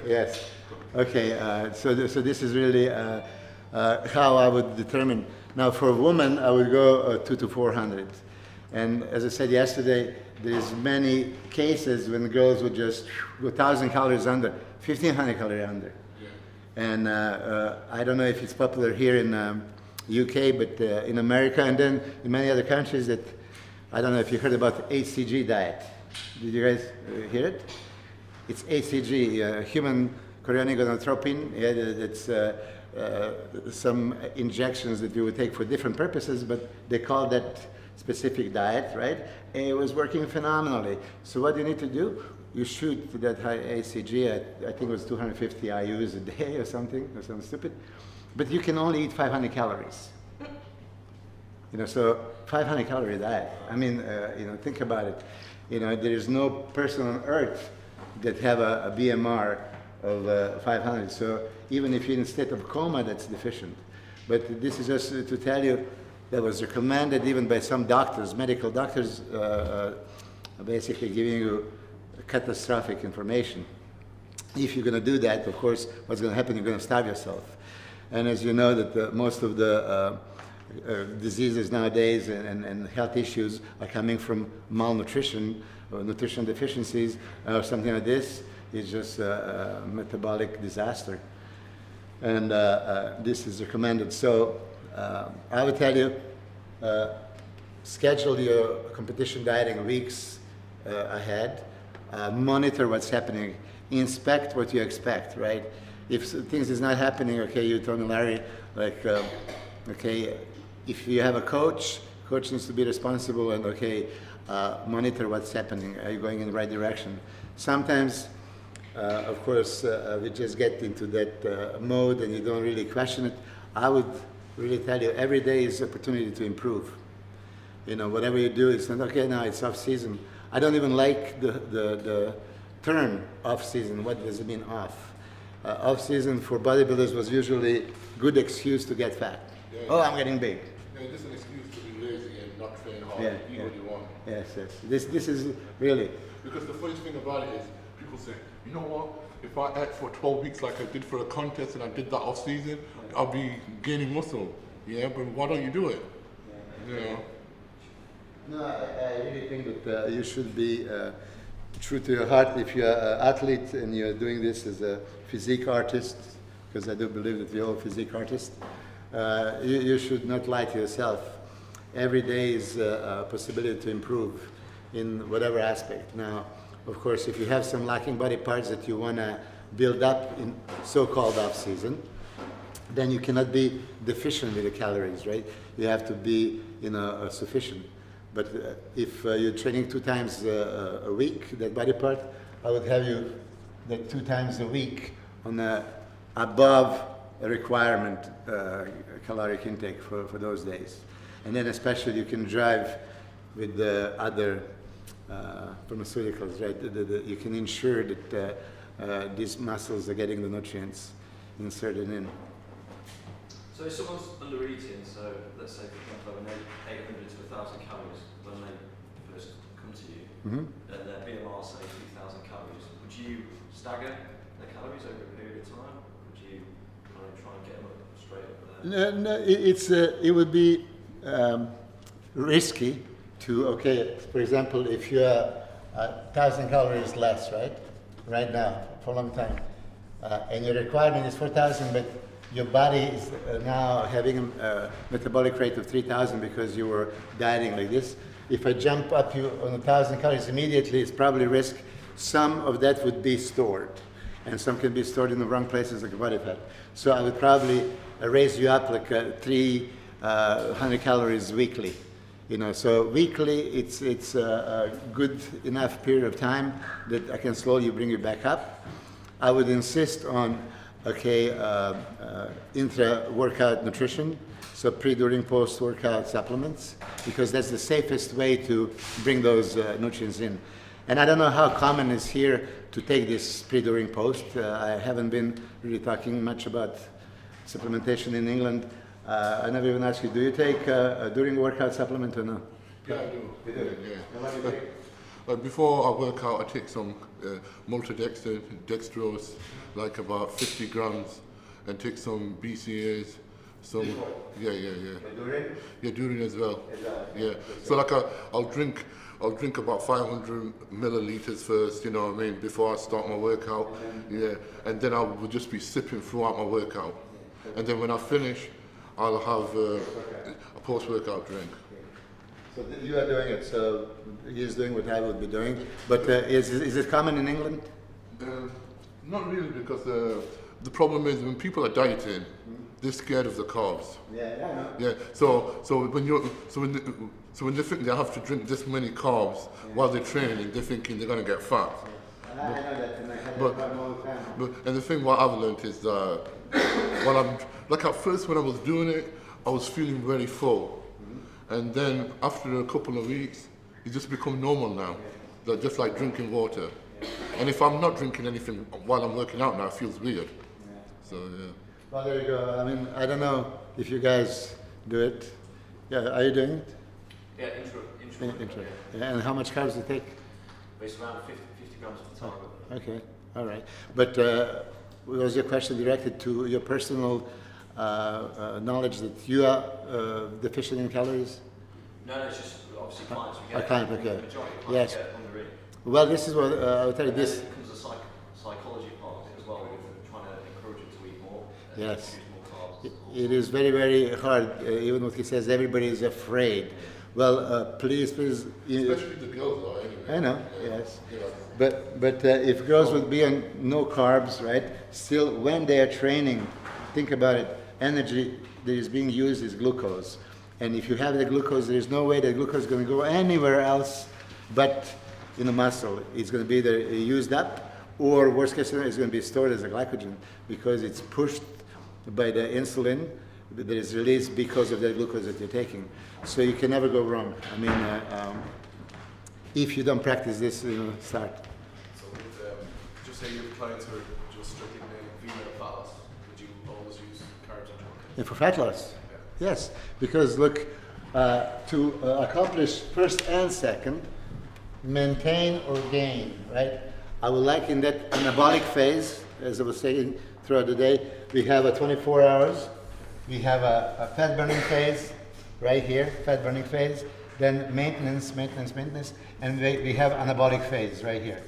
Yes. Okay. So this is really how I would determine. Now, for a woman, I would go 2 to 400. And as I said yesterday, there's many cases when girls would just go 1,000 calories under, 1,500 calories under. Yeah. And I don't know if it's popular here in UK, but in America and then in many other countries that, I don't know if you heard about the HCG diet. Did you guys hear it? It's HCG, human chorionic gonadotropin. Yeah, that's some injections that you would take for different purposes, but they call that specific diet, right? And it was working phenomenally. So what you need to do, you shoot that high HCG at, I think it was 250 IUs a day or something stupid, but you can only eat 500 calories. You know, so 500 calorie diet. I mean, you know, think about it. You know, there is no person on earth that have a BMR of 500. So even if you're in a state of coma, that's deficient. But this is just to tell you that was recommended even by some doctors, medical doctors, basically giving you catastrophic information. If you're going to do that, of course, what's going to happen, you're going to starve yourself. And as you know, that most of the diseases nowadays and health issues are coming from malnutrition or nutrition deficiencies or something like this. It's just a metabolic disaster. And this is recommended. So I would tell you, schedule your competition dieting weeks ahead. Monitor what's happening. Inspect what you expect, right? If things is not happening, okay, you told me, Larry, like, okay, if you have a coach needs to be responsible and, okay, monitor what's happening. Are you going in the right direction? Sometimes, of course, we just get into that mode and you don't really question it. I would really tell you, every day is an opportunity to improve. You know, whatever you do, it's not, okay, now it's off season. I don't even like the term off season. What does it mean off? Off season for bodybuilders was usually good excuse to get fat. Yeah, oh, I'm getting big. Yeah, just an excuse to be lazy and not train hard. Yeah, eat what you want. Yes, yes. This is really. Because the funny thing about it is, people say, you know what? If I act for 12 weeks like I did for a contest and I did that off season, I'll be gaining muscle. Yeah, but why don't you do it? Yeah. You know? No, I really think that you should be true to your heart. If you're an athlete and you're doing this as a physique artist, because I do believe that we're all physique artists, you should not lie to yourself. Every day is a possibility to improve in whatever aspect. Now, of course, if you have some lacking body parts that you want to build up in so-called off-season, then you cannot be deficient with the calories, right? You have to be, you know, sufficient. But if you're training 2 times a week, that body part, I would have you that 2 times a week on a above a requirement caloric intake for those days. And then especially you can drive with the other pharmaceuticals, right? You can ensure that these muscles are getting the nutrients inserted in. So if someone's under eating, so let's say for example, 800 to 1,000 calories when they first come to you, and their BMR say 2,000 calories, would you stagger their calories over a period of time? Would you kind of try and get them up straight up there? No, it would be risky to, okay, for example, if you're 1,000 calories less, right now, for a long time, and your requirement is 4,000, but your body is now having a metabolic rate of 3,000 because you were dieting like this. If I jump up you on 1,000 calories immediately, it's probably risk. Some of that would be stored, and some can be stored in the wrong places like body fat. So I would probably raise you up like 300 calories weekly. You know, so weekly it's a good enough period of time that I can slowly bring you back up. I would insist on, okay, intra-workout nutrition, so pre, during, post-workout supplements, because that's the safest way to bring those nutrients in. And I don't know how common it is here to take this pre, during, post. I haven't been really talking much about supplementation in England. I never even asked you, do you take a during workout supplement or no? Yeah, I do. You do? Yeah. Before I work out, I take some maltodextrin, dextrose, like about 50 grams, and take some BCAAs, some, yeah. Yeah, during as well. Yeah. So like I'll drink about 500 milliliters first, you know what I mean, before I start my workout. Yeah. And then I will just be sipping throughout my workout. And then when I finish, I'll have a post-workout drink. So you are doing it. So he's doing what I would be doing. But is it common in England? Not really, because the problem is when people are dieting, they're scared of the carbs. Yeah, I know. Yeah. So when they think they have to drink this many carbs while they're training, they're thinking they're gonna get fat. I know that, and I had that problem all the time. And the thing what I've learned is that while I'm like at first when I was doing it, I was feeling very full, and then after a couple of weeks, it just become normal now. That just like drinking water. And if I'm not drinking anything while I'm working out now, it feels weird. So yeah. Well, there you go. I mean, I don't know if you guys do it. Yeah, are you doing it? Yeah, intra. Yeah, and how much carbs do you take? It's around 50 grams of the target. Okay, all right. But was your question directed to your personal knowledge that you are deficient in calories? No, it's just obviously clients. We get Client, okay. the majority of clients Yes. get under it. Well, this is what I will tell you. And then This. it becomes a psychology part of it as well. We're trying to encourage them to eat more. And Yes. use more carbs. It is very, very hard. Even what he says, everybody is afraid. Well, please. Especially the girls are anyway. I know. Yeah. Yes. Yeah. But if girls would be on no carbs, right? Still, when they are training, think about it. Energy that is being used is glucose, and if you have the glucose, there is no way that glucose is going to go anywhere else but in the muscle. It's going to be either used up, or worst case scenario, it's going to be stored as a glycogen because it's pushed by the insulin that is released because of the glucose that you're taking. So you can never go wrong. I mean, if you don't practice this, start. So with, just say you have clients who are just strictly female fat loss, would you always use carbs and chocolate? And for fat loss, yes, because look, to accomplish first and second, maintain or gain, right? I would like in that anabolic phase, as I was saying throughout the day, we have a 24 hours, we have a fat burning phase, right here, fat burning phase, then maintenance, and we have anabolic phase right here.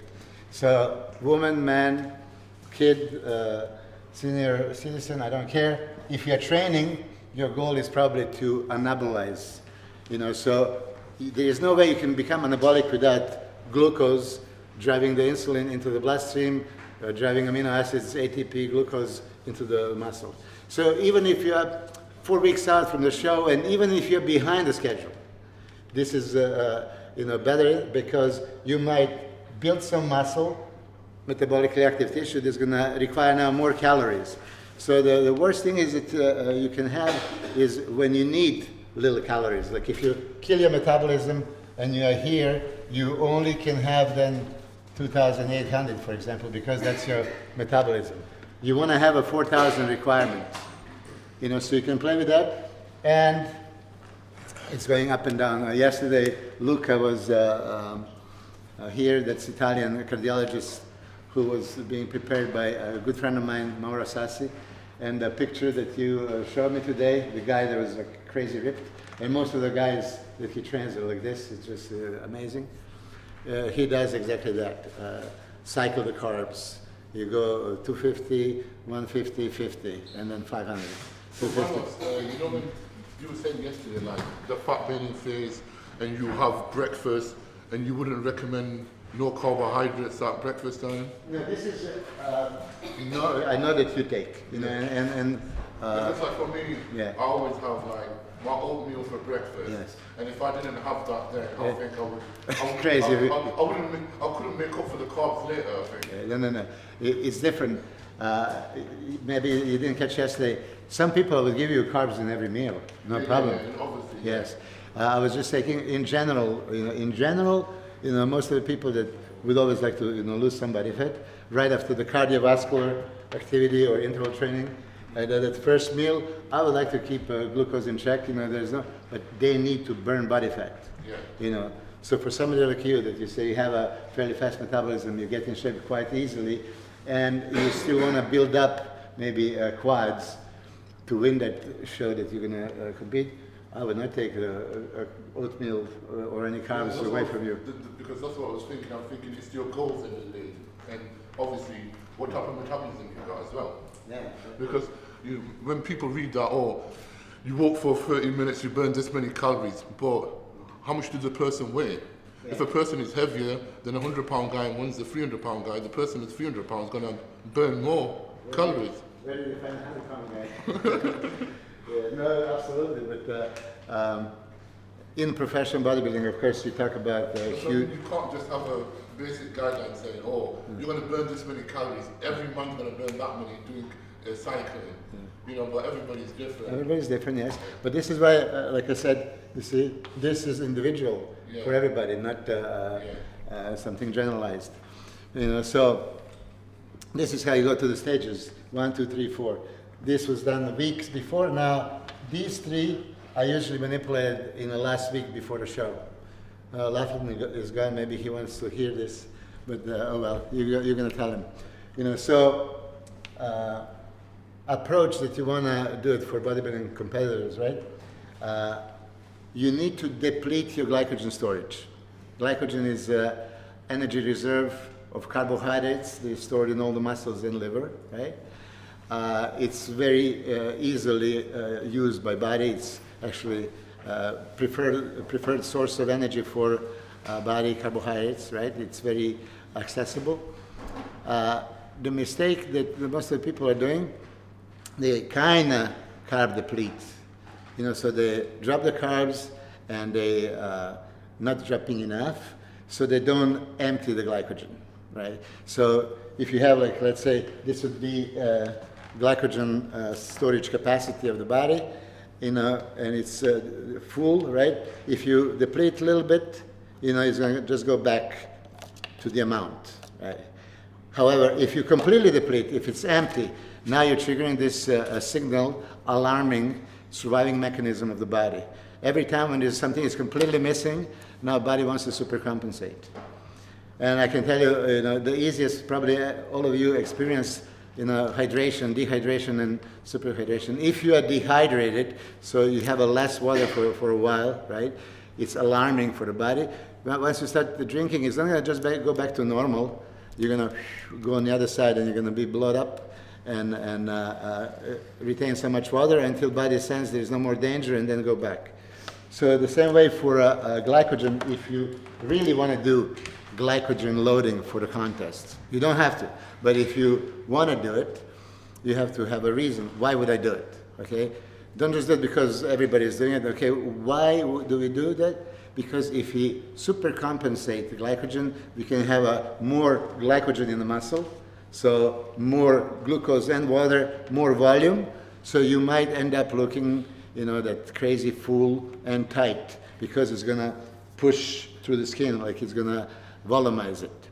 So woman, man, kid, senior citizen, I don't care. If you're training, your goal is probably to anabolize, so there is no way you can become anabolic without glucose driving the insulin into the bloodstream, driving amino acids, ATP, glucose into the muscle. So even if you are 4 weeks out from the show, and even if you're behind the schedule, this is better because you might build some muscle, metabolically active tissue that's going to require now more calories. So the worst thing is that you can have is when you need little calories. Like if you kill your metabolism and you are here, you only can have then 2,800, for example, because that's your metabolism. You want to have a 4,000 requirement, so you can play with that. And it's going up and down. Yesterday, Luca was here, that's Italian cardiologist who was being prepared by a good friend of mine, Mauro Sassi. And the picture that you showed me today, the guy that was like crazy ripped, and most of the guys that he trains are like this, it's just amazing. He does exactly that, cycle the carbs. You go 250, 150, 50, and then 500. So Milos, when you were saying yesterday, like the fat burning phase, and you have breakfast, and you wouldn't recommend no carbohydrates at breakfast time? No, this is, I know that you take, and Because like for me, yeah. I always have like my oatmeal for breakfast, Yes. and if I didn't have that, then I think I would. Crazy. I couldn't make up for the carbs later. I think. No. It's different. Maybe you didn't catch yesterday. Some people will give you carbs in every meal, no problem. Yeah, obviously. Yes. I was just thinking in general, most of the people that would always like to, lose some body fat right after the cardiovascular activity or interval training. That first meal, I would like to keep glucose in check. But they need to burn body fat. Yeah. So for somebody like you, that you say you have a fairly fast metabolism, you get in shape quite easily, and you still want to build up maybe quads to win that show that you're going to compete, I would not take oatmeal or any carbs away from you. Because that's what I was thinking. I'm thinking it's your goals in the day, and obviously what type of metabolism you got as well. Yeah. Because when people read that, oh, you walk for 30 minutes, you burn this many calories, but how much does a person weigh? Yeah. If a person is heavier than a 100-pound guy and one's a 300-pound guy, the person that's 300 pounds is going to burn more calories. Where did you find a 100-pound guy? Yeah, no, absolutely. But in professional bodybuilding, of course, you talk about so you can't just have a basic guideline saying, oh, you're going to burn this many calories. Every man's going to burn that many doing cycling. You know, but everybody's different. Everybody's different, yes. But this is why, like I said, you see, this is individual for everybody, not something generalized. You know, so this is how you go to the stages: 1, 2, 3, 4. This was done weeks before. Now, these 3 I usually manipulated in the last week before the show. Laughlin is gone. Maybe he wants to hear this, but oh well, you're going to tell him. You know, so. Approach that you want to do it for bodybuilding competitors, right? You need to deplete your glycogen storage. Glycogen is energy reserve of carbohydrates. They're stored in all the muscles and liver, right? It's very easily used by body. It's actually preferred source of energy for body carbohydrates, right? It's very accessible. The mistake that most of the people are doing, they kind of carb deplete, you know, so they drop the carbs and they not dropping enough, so they don't empty the glycogen, right? So if you have, like, let's say this would be glycogen storage capacity of the body, you know, and it's full, right? If you deplete a little bit, you know, it's going to just go back to the amount, right? However, if you completely deplete, if it's empty, now you're triggering this signal, alarming surviving mechanism of the body. Every time when there's something is completely missing, now body wants to supercompensate. And I can tell you, you know, the easiest, probably all of you experience, you know, hydration, dehydration, and superhydration. If you are dehydrated, so you have a less water for a while, right? It's alarming for the body. But once you start the drinking, it's not going to just go back to normal. You're going to go on the other side and you're going to be blowed up and retain so much water until body senses there's no more danger and then go back. So the same way for glycogen, if you really want to do glycogen loading for the contest, you don't have to. But if you want to do it, you have to have a reason. Why would I do it? Okay? Don't just do it because everybody is doing it. Okay, why do we do that? Because if we supercompensate the glycogen, we can have more glycogen in the muscle, so more glucose and water, more volume. So you might end up looking, you know, that crazy full and tight because it's going to push through the skin, like it's going to volumize it.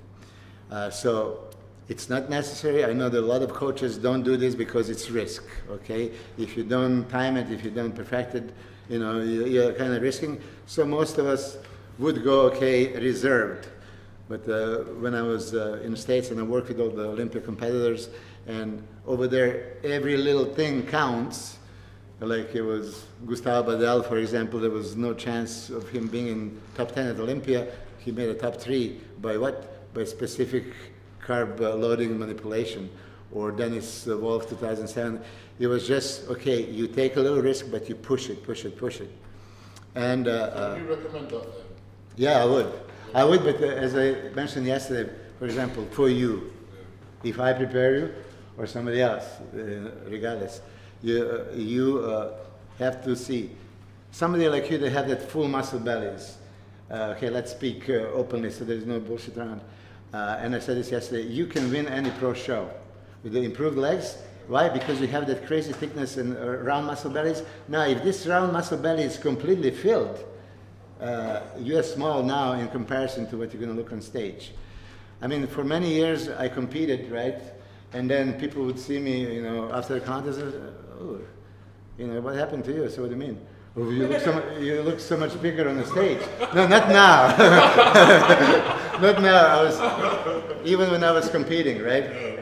So it's not necessary. I know that a lot of coaches don't do this because it's risk, okay? If you don't time it, if you don't perfect it, you know, you're kind of risking. So most of us would go, okay, reserved. But when I was in the States and I worked with all the Olympic competitors, and over there, every little thing counts. Like it was Gustavo Badal, for example, there was no chance of him being in top 10 at Olympia. He made a top 3 by what? By specific carb loading manipulation. Or Dennis Wolf, 2007. It was just, okay, you take a little risk, but you push it. And so do you recommend that then? Yeah, I would, but as I mentioned yesterday, for example, for you, if I prepare you or somebody else, regardless, you have to see somebody like you that have that full muscle bellies. Okay, let's speak openly so there's no bullshit around. And I said this yesterday, you can win any pro show with the improved legs. Why? Because you have that crazy thickness and round muscle bellies. Now, if this round muscle belly is completely filled, you're small now in comparison to what you're going to look on stage. I mean, for many years I competed, right? And then people would see me, you know, after the contest, oh, you know, what happened to you? So what do you mean? Oh, you look so much bigger on the stage. No, not now. Not now. Even when I was competing, right?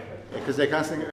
because they're constantly